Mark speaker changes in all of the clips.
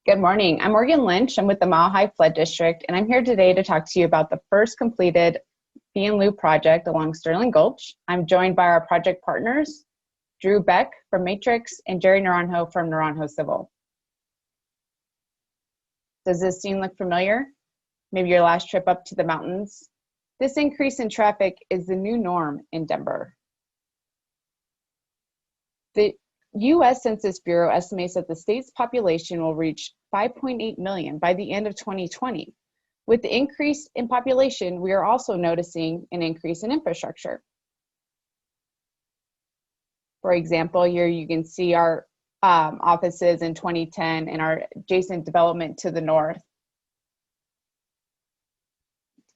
Speaker 1: Good morning. I'm Morgan Lynch. I'm with the Mile High Flood District, and I'm here today to talk to you about the first completed fee-in-lieu project along Sterling Gulch. I'm joined by our project partners, Drew Beck from Matrix and Jerry Naranjo from Naranjo Civil. Does this scene look familiar? Maybe your last trip up to the mountains? This increase in traffic is the new norm in Denver. The U.S. Census Bureau estimates that the state's population will reach 5.8 million by the end of 2020. With the increase in population, we are also noticing an increase in infrastructure. For example, here you can see our offices in 2010 and our adjacent development to the north.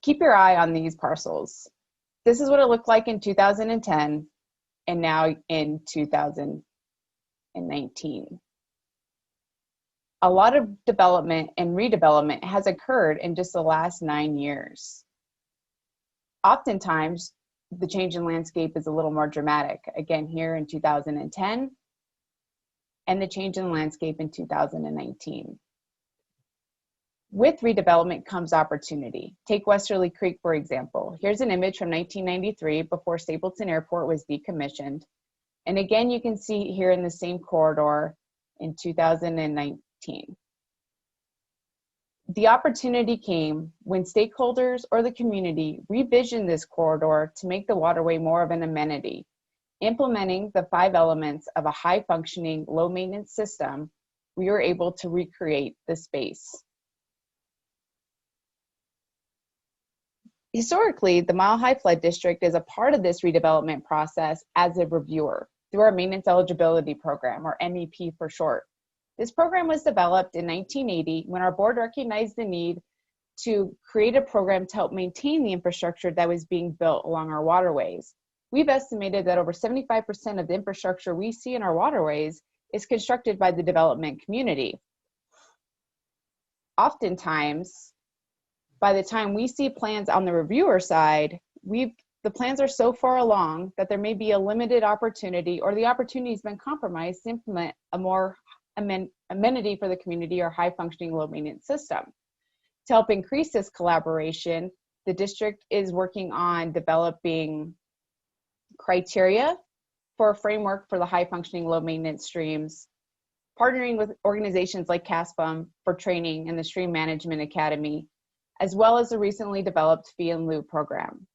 Speaker 1: Keep your eye on these parcels. This is what it looked like in 2010 and now in 2019. A lot of development and redevelopment has occurred in just the last 9 years. Oftentimes, the change in landscape is a little more dramatic. Again, here in 2010, and the change in landscape in 2019. With redevelopment comes opportunity. Take Westerly Creek, for example. Here's an image from 1993 before Stapleton Airport was decommissioned. And again, you can see here in the same corridor in 2019. The opportunity came when stakeholders or the community revisioned this corridor to make the waterway more of an amenity, implementing the 5 elements of a high-functioning, low-maintenance system. We were able to recreate the space. Historically, the Mile High Flood District is a part of this redevelopment process as a reviewer through our Maintenance Eligibility Program, or MEP for short. This program was developed in 1980 when our board recognized the need to create a program to help maintain the infrastructure that was being built along our waterways. We've estimated that over 75% of the infrastructure we see in our waterways is constructed by the development community. Oftentimes, by the time we see plans on the reviewer side, the plans are so far along that there may be a limited opportunity, or the opportunity has been compromised to implement a more amenity for the community or high-functioning, low-maintenance system. To help increase this collaboration, the district is working on developing criteria for a framework for the high-functioning, low-maintenance streams, partnering with organizations like CASFM for training and the Stream Management Academy, as well as the recently developed fee-in-lieu program.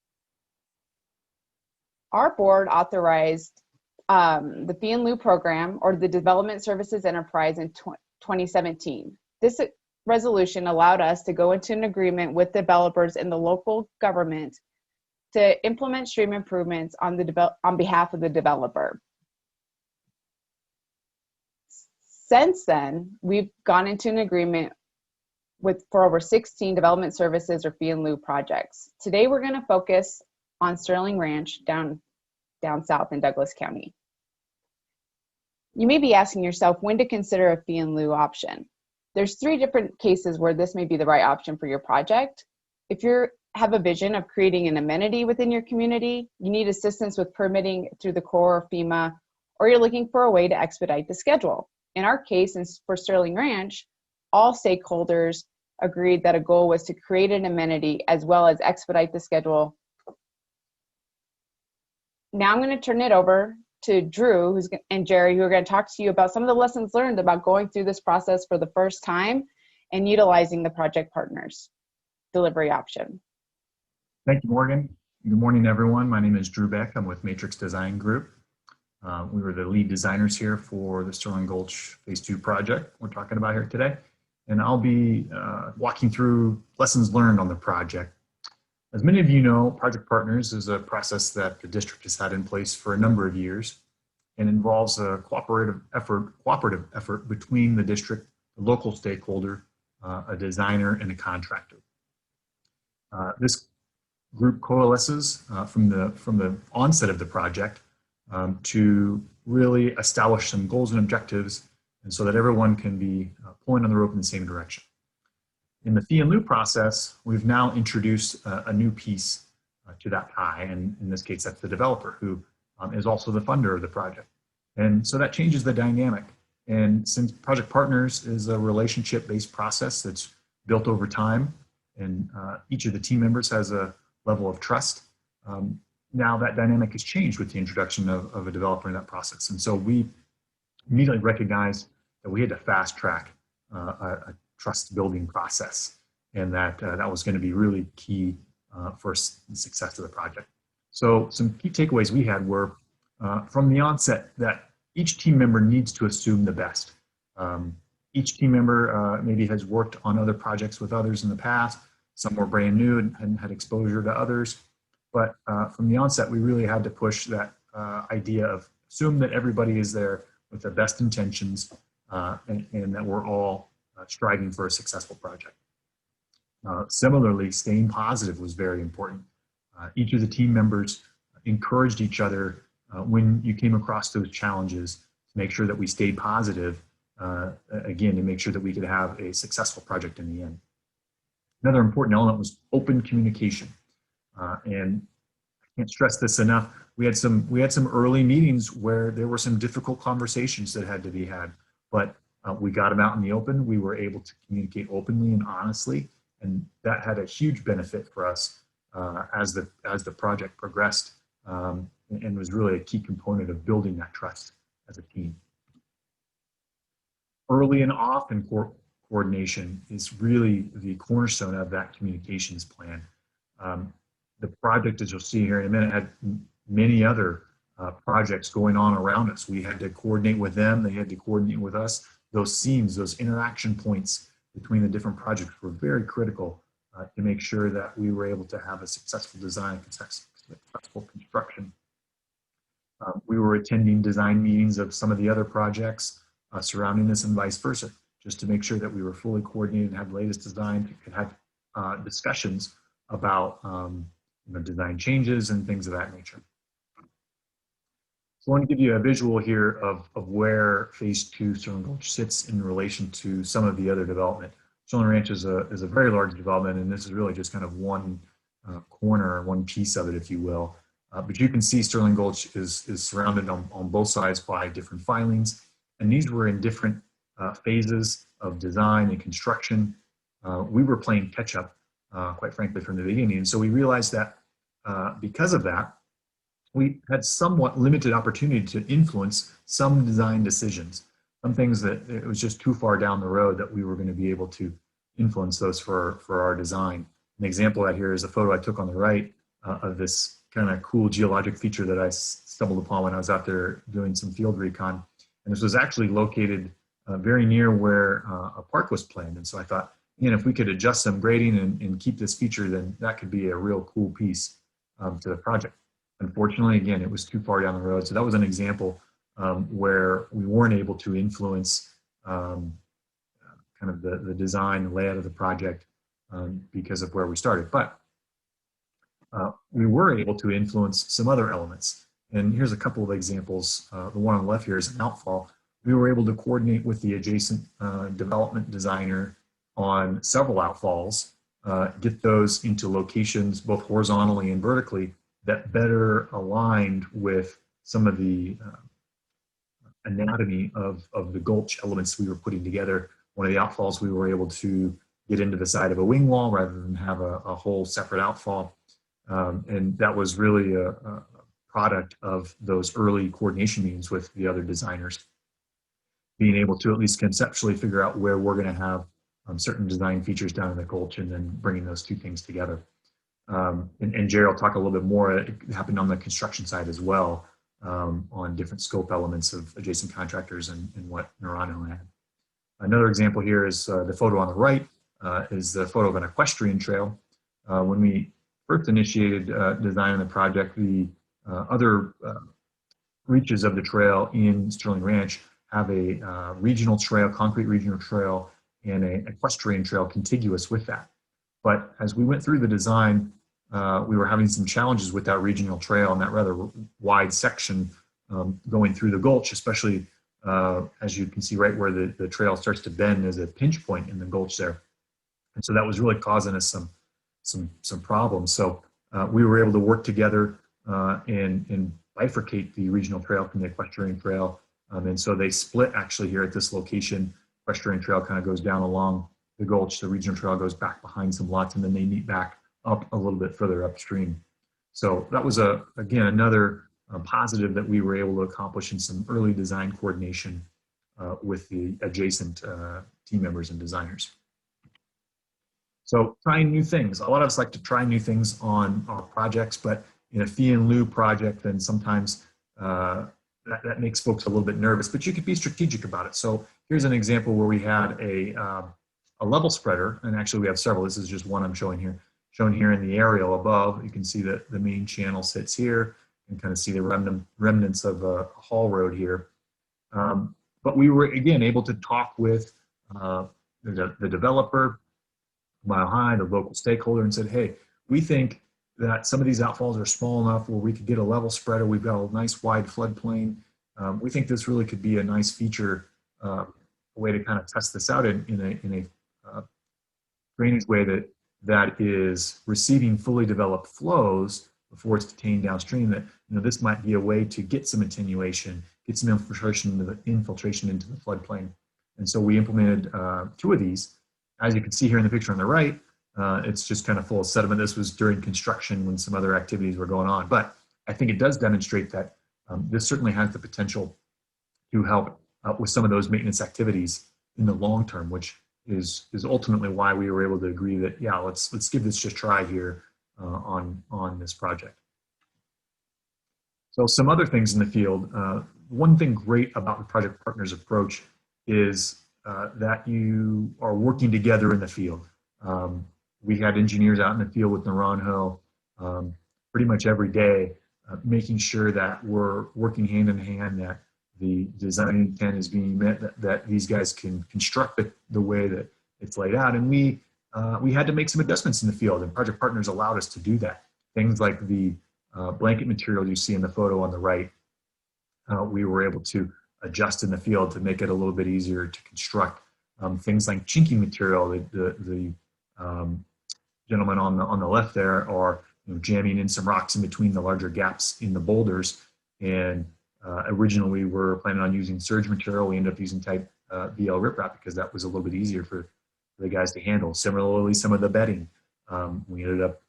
Speaker 1: Our board authorized the fee-in-lieu program, or the Development Services Enterprise, in 2017. This resolution allowed us to go into an agreement with developers and the local government to implement stream improvements on behalf of the developer. Since then, we've gone into an agreement for over 16 development services or fee-in-lieu projects. Today, we're going to focus on Sterling Ranch down south in Douglas County. You may be asking yourself when to consider a fee-in-lieu option. There's 3 different cases where this may be the right option for your project. If you have a vision of creating an amenity within your community, you need assistance with permitting through the Corps or FEMA, or you're looking for a way to expedite the schedule. In our case, and for Sterling Ranch, all stakeholders agreed that a goal was to create an amenity as well as expedite the schedule. Now I'm going to turn it over to Drew and Jerry, who are going to talk to you about some of the lessons learned about going through this process for the first time and utilizing the project partners delivery option.
Speaker 2: Thank you, Morgan. Good morning, everyone. My name is Drew Beck. I'm with Matrix Design Group. We were the lead designers here for the Sterling Gulch Phase 2 project we're talking about here today. And I'll be walking through lessons learned on the project. As many of you know, Project Partners is a process that the district has had in place for a number of years and involves a cooperative effort between the district, the local stakeholder, a designer, and a contractor. This group coalesces from the onset of the project to really establish some goals and objectives, and so that everyone can be pulling on the rope in the same direction. In the fee-in-lieu process, we've now introduced a new piece to that pie, and in this case, that's the developer, who is also the funder of the project. And so that changes the dynamic. And since Project Partners is a relationship-based process that's built over time, and each of the team members has a level of trust, now that dynamic has changed with the introduction of a developer in that process. And so we immediately recognized that we had to fast track a trust building process, and that that was going to be really key for the success of the project. So some key takeaways we had were from the onset that each team member needs to assume the best. Each team member maybe has worked on other projects with others in the past. Some were brand new and hadn't had exposure to others. But from the onset, we really had to push that idea of assume that everybody is there with the best intentions and that we're all striving for a successful project. Similarly, staying positive was very important. Each of the team members encouraged each other when you came across those challenges to make sure that we stayed positive, again, to make sure that we could have a successful project in the end. Another important element was open communication. And I can't stress this enough. We had some early meetings where there were some difficult conversations that had to be had, but we got them out in the open. We were able to communicate openly and honestly, and that had a huge benefit for us as the project progressed, and was really a key component of building that trust as a team. Early and often coordination is really the cornerstone of that communications plan. The project, as you'll see here in a minute, had many other projects going on around us. We had to coordinate with them, they had to coordinate with us. Those seams, those interaction points between the different projects were very critical to make sure that we were able to have a successful design, successful construction. We were attending design meetings of some of the other projects surrounding this and vice versa, just to make sure that we were fully coordinated and had the latest design, could have discussions about design changes and things of that nature. So I want to give you a visual here of where Phase 2 Sterling Gulch sits in relation to some of the other development. Sterling Ranch is a very large development, and this is really just kind of one corner, one piece of it, if you will. But you can see Sterling Gulch is surrounded on both sides by different filings, and these were in different phases of design and construction. We were playing catch up, quite frankly, from the beginning. And so we realized that because of that, we had somewhat limited opportunity to influence some design decisions, some things that it was just too far down the road that we were going to be able to influence those for our design. An example of that here is a photo I took on the right of this kind of cool geologic feature that I stumbled upon when I was out there doing some field recon. And this was actually located very near where a park was planned. And so I thought, if we could adjust some grading and keep this feature, then that could be a real cool piece to the project. Unfortunately, again, it was too far down the road. So that was an example where we weren't able to influence kind of the design and layout of the project because of where we started. But we were able to influence some other elements. And here's a couple of examples. The one on the left here is an outfall. We were able to coordinate with the adjacent development designer on several outfalls, get those into locations both horizontally and vertically that better aligned with some of the anatomy of the gulch elements we were putting together. One of the outfalls, we were able to get into the side of a wing wall rather than have a whole separate outfall. And that was really a product of those early coordination meetings with the other designers, being able to at least conceptually figure out where we're going to have certain design features down in the gulch and then bringing those two things together. And Jerry will talk a little bit more. It happened on the construction side as well, on different scope elements of adjacent contractors and what Naranjo had. Another example here is the photo on the right is the photo of an equestrian trail. When we first initiated design on the project, the other reaches of the trail in Sterling Ranch have a regional trail, concrete regional trail, and an equestrian trail contiguous with that. But as we went through the design, we were having some challenges with that regional trail and that rather wide section going through the gulch, especially as you can see right where the trail starts to bend as a pinch point in the gulch there. And so that was really causing us some problems. So we were able to work together and bifurcate the regional trail from the equestrian trail And so they split actually here at this location. Equestrian Trail kind of goes down along the Gulch. The regional trail goes back behind some lots, and then they meet back up a little bit further upstream. So that was, again, another positive that we were able to accomplish in some early design coordination with the adjacent team members and designers. So trying new things. A lot of us like to try new things on our projects, but in a fee-in-lieu project, then sometimes that makes folks a little bit nervous, but you could be strategic about it. So here's an example where we had a level spreader, and actually we have several. This is just one I'm showing here. Shown here in the aerial above, you can see that the main channel sits here, and kind of see the remnants of a haul road here. But we were, again, able to talk with the developer, Mile High, the local stakeholder, and said, hey, we think that some of these outfalls are small enough where we could get a level spreader. We've got a nice wide floodplain. We think this really could be a nice feature, a way to kind of test this out in a drainage way that is receiving fully developed flows before it's detained downstream. That this might be a way to get some attenuation, get some infiltration into the floodplain. And so we implemented 2 of these. As you can see here in the picture on the right, it's just kind of full of sediment. This was during construction when some other activities were going on. But I think it does demonstrate that this certainly has the potential to help with some of those maintenance activities in the long term, which is ultimately why we were able to agree that, yeah, let's give this just a try here on this project. So some other things in the field. One thing great about the Project Partners approach is that you are working together in the field. We had engineers out in the field with Naranjo pretty much every day, making sure that we're working hand in hand, that the design intent is being met, that these guys can construct it the way that it's laid out. And we had to make some adjustments in the field, and Project Partners allowed us to do that. Things like the blanket material you see in the photo on the right, we were able to adjust in the field to make it a little bit easier to construct. Things like chinking material, the gentlemen on the left there are jamming in some rocks in between the larger gaps in the boulders. And originally we were planning on using surge material. We ended up using type BL riprap because that was a little bit easier for the guys to handle. Similarly, some of the bedding, we ended up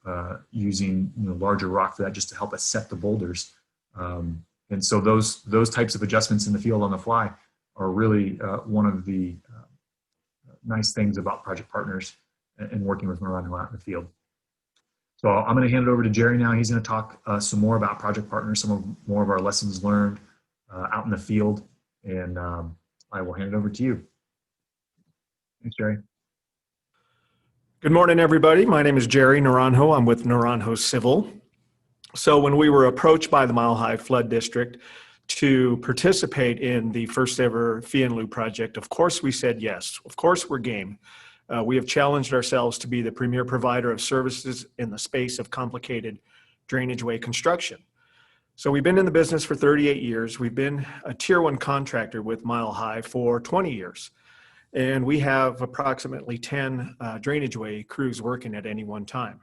Speaker 2: using larger rock for that just to help us set the boulders. And so those types of adjustments in the field on the fly are really one of the nice things about Project Partners and working with Naranjo out in the field. So I'm going to hand it over to Jerry now. He's going to talk some more about Project Partners, more of our lessons learned out in the field, and I will hand it over to you. Thanks, Jerry.
Speaker 3: Good morning, everybody. My name is Jerry Naranjo. I'm with Naranjo Civil. So when we were approached by the Mile High Flood District to participate in the first ever fee-in-lieu project, of course we said yes. Of course we're game. We have challenged ourselves to be the premier provider of services in the space of complicated drainage way construction. So we've been in the business for 38 years. We've been a tier 1 contractor with Mile High for 20 years. And we have approximately 10 drainage way crews working at any one time.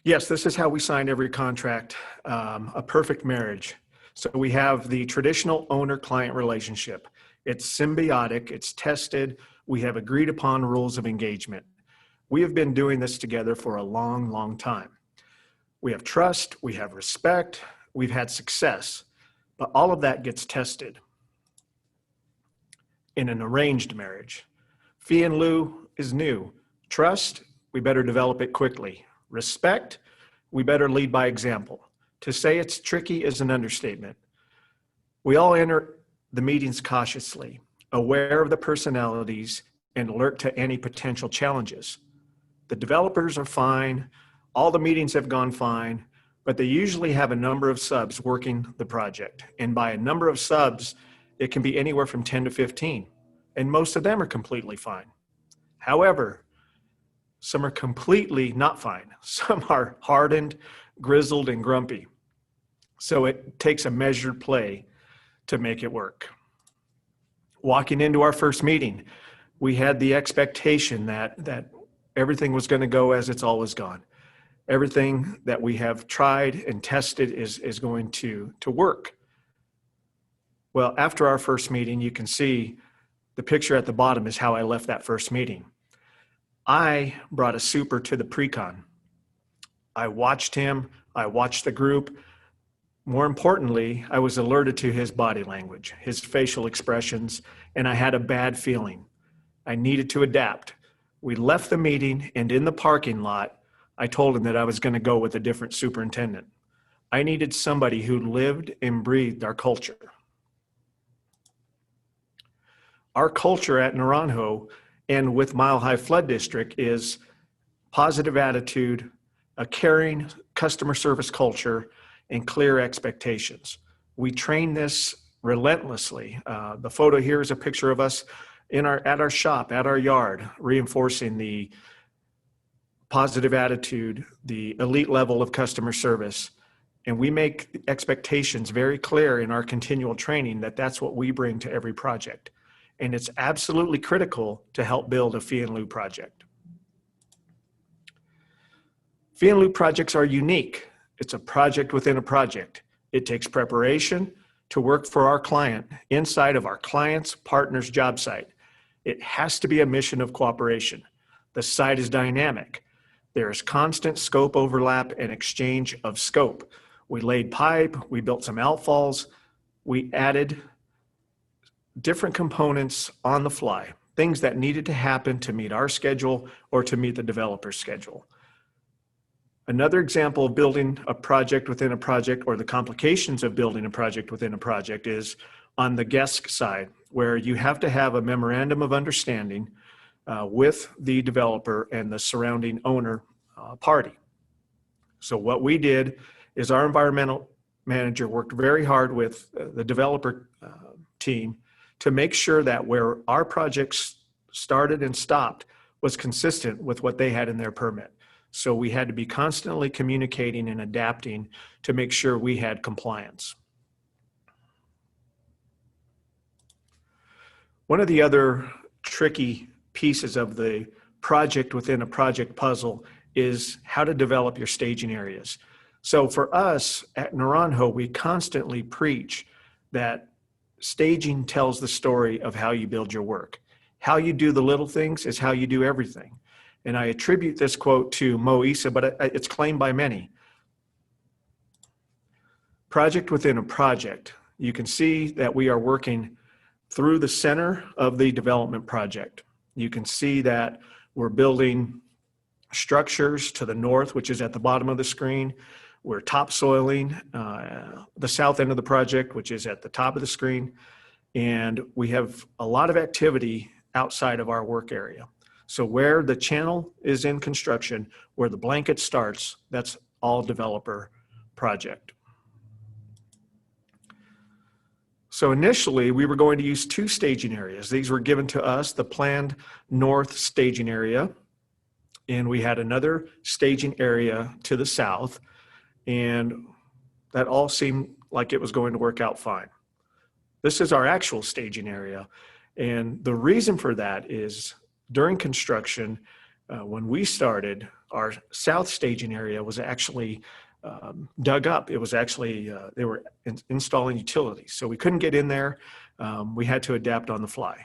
Speaker 3: Yes, this is how we sign every contract, a perfect marriage. So we have the traditional owner-client relationship. It's symbiotic, it's tested, we have agreed upon rules of engagement. We have been doing this together for a long, long time. We have trust, we have respect, we've had success, but all of that gets tested in an arranged marriage. Fee-in-lieu is new. Trust, we better develop it quickly. Respect, we better lead by example. To say it's tricky is an understatement. We all enter the meetings cautiously, aware of the personalities and alert to any potential challenges. The developers are fine, all the meetings have gone fine, but they usually have a number of subs working the project. And by a number of subs, it can be anywhere from 10 to 15, and most of them are completely fine. However, some are completely not fine. Some are hardened, grizzled, and grumpy. So it takes a measured play to make it work. Walking into our first meeting, we had the expectation that everything was going to go as it's always gone. Everything that we have tried and tested is going to work. Well, after our first meeting, you can see the picture at the bottom is how I left that first meeting. I brought a super to the pre-con. I watched him, I watched the group. More importantly, I was alerted to his body language, his facial expressions, and I had a bad feeling. I needed to adapt. We left the meeting, and in the parking lot, I told him that I was going to go with a different superintendent. I needed somebody who lived and breathed our culture. Our culture at Naranjo and with Mile High Flood District is positive attitude, a caring customer service culture, and clear expectations. We train this relentlessly. The photo here is a picture of us at our shop, at our yard, reinforcing the positive attitude, the elite level of customer service. And we make expectations very clear in our continual training that that's what we bring to every project. And it's absolutely critical to help build a fee-in-lieu project. Fee-in-lieu projects are unique. It's a project within a project. It takes preparation to work for our client inside of our client's partner's job site. It has to be a mission of cooperation. The site is dynamic. There is constant scope overlap and exchange of scope. We laid pipe, we built some outfalls, we added different components on the fly, things that needed to happen to meet our schedule or to meet the developer's schedule. Another example of building a project within a project, or the complications of building a project within a project, is on the guest side, where you have to have a memorandum of understanding with the developer and the surrounding owner party. So what we did is our environmental manager worked very hard with the developer team to make sure that where our projects started and stopped was consistent with what they had in their permit. So we had to be constantly communicating and adapting to make sure we had compliance. One of the other tricky pieces of the project within a project puzzle is how to develop your staging areas. So for us at Naranjo, we constantly preach that staging tells the story of how you build your work. How you do the little things is how you do everything. And I attribute this quote to Mo Issa, but it's claimed by many. Project within a project. You can see that we are working through the center of the development project. You can see that we're building structures to the north, which is at the bottom of the screen. We're topsoiling the south end of the project, which is at the top of the screen. And we have a lot of activity outside of our work area. So where the channel is in construction, where the blanket starts, that's all developer project. So initially, we were going to use two staging areas. These were given to us, the planned north staging area, and we had another staging area to the south, and that all seemed like it was going to work out fine. This is our actual staging area, and the reason for that is during construction, when we started, our south staging area was actually dug up. It was actually, they were installing utilities. So we couldn't get in there. We had to adapt on the fly.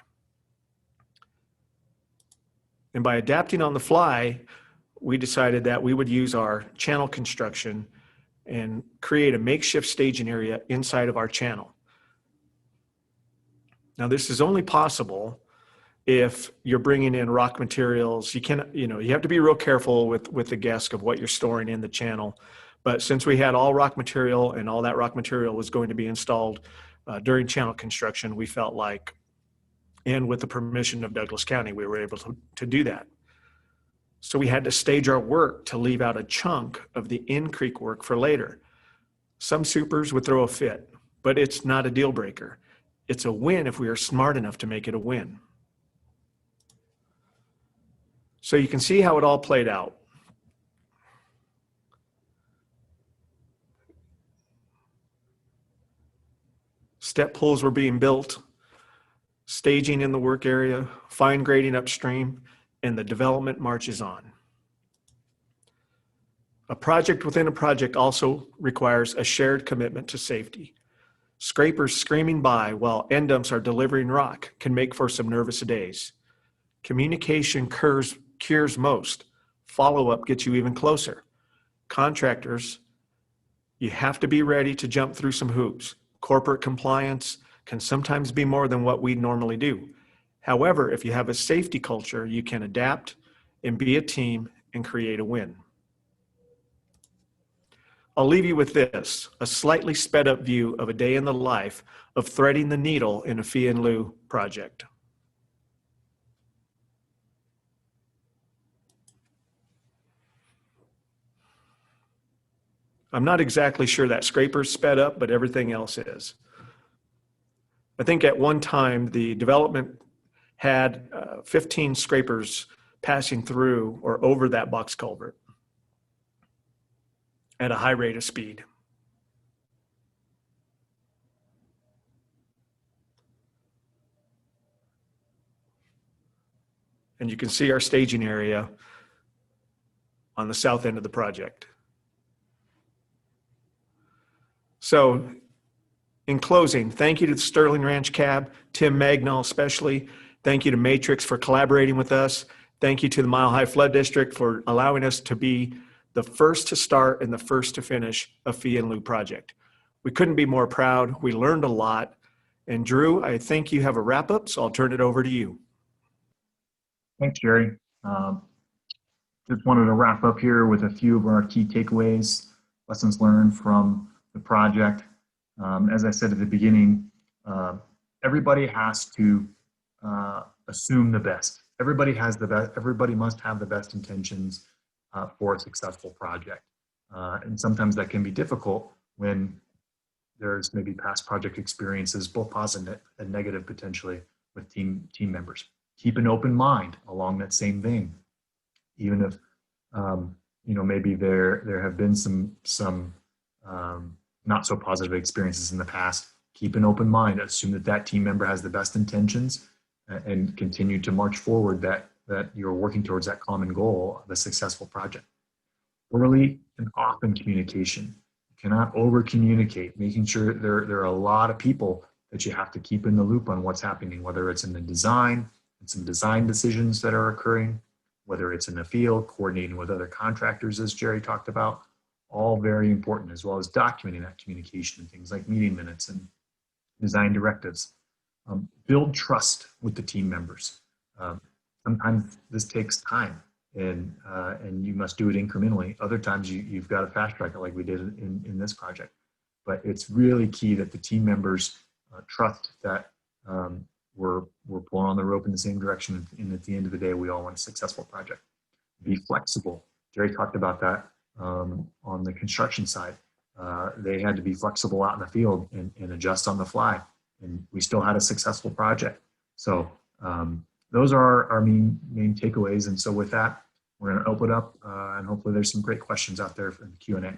Speaker 3: And by adapting on the fly, we decided that we would use our channel construction and create a makeshift staging area inside of our channel. Now, this is only possible if you're bringing in rock materials. You have to be real careful with the guess of what you're storing in the channel. But since we had all rock material and all that rock material was going to be installed during channel construction, we felt like, and with the permission of Douglas County, we were able to do that. So we had to stage our work to leave out a chunk of the in-creek work for later. Some supers would throw a fit, but it's not a deal breaker. It's a win if we are smart enough to make it a win. So you can see how it all played out. Step pools were being built, staging in the work area, fine grading upstream, and the development marches on. A project within a project also requires a shared commitment to safety. Scrapers screaming by while end dumps are delivering rock can make for some nervous days. Communication cures most. Follow-up gets you even closer. Contractors, you have to be ready to jump through some hoops. Corporate compliance can sometimes be more than what we normally do. However, if you have a safety culture, you can adapt and be a team and create a win. I'll leave you with this, a slightly sped up view of a day in the life of threading the needle in a fee-in-lieu project. I'm not exactly sure that scraper's sped up, but everything else is. I think at one time the development had 15 scrapers passing through or over that box culvert at a high rate of speed. And you can see our staging area on the south end of the project. So in closing, thank you to the Sterling Ranch Cab, Tim Magnall especially. Thank you to Matrix for collaborating with us. Thank you to the Mile High Flood District for allowing us to be the first to start and the first to finish a fee-in-lieu project. We couldn't be more proud. We learned a lot. And Drew, I think you have a wrap up, so I'll turn it over to you.
Speaker 2: Thanks, Jerry. Just wanted to wrap up here with a few of our key takeaways, lessons learned from the project. As I said at the beginning, everybody has to assume the best. Everybody has the best. Everybody must have the best intentions for a successful project. And sometimes that can be difficult when there's maybe past project experiences, both positive and negative potentially, with team members. Keep an open mind along that same vein, even if maybe there have been some not so positive experiences in the past. Keep an open mind. Assume that team member has the best intentions, and continue to march forward that you're working towards that common goal of a successful project. Early and often communication. You cannot over communicate, making sure there are a lot of people that you have to keep in the loop on what's happening, whether it's in the design and some design decisions that are occurring, whether it's in the field, coordinating with other contractors, as Jerry talked about, all very important, as well as documenting that communication and things like meeting minutes and design directives. Build trust with the team members. Sometimes this takes time, and you must do it incrementally. Other times you've got to fast track it like we did in this project. But it's really key that the team members trust that we're pulling on the rope in the same direction, and at the end of the day, we all want a successful project. Be flexible. Jerry talked about that on the construction side. They had to be flexible out in the field and adjust on the fly, and we still had a successful project. So those are our main takeaways. And so with that, we're going to open up and hopefully there's some great questions out there for the Q&A.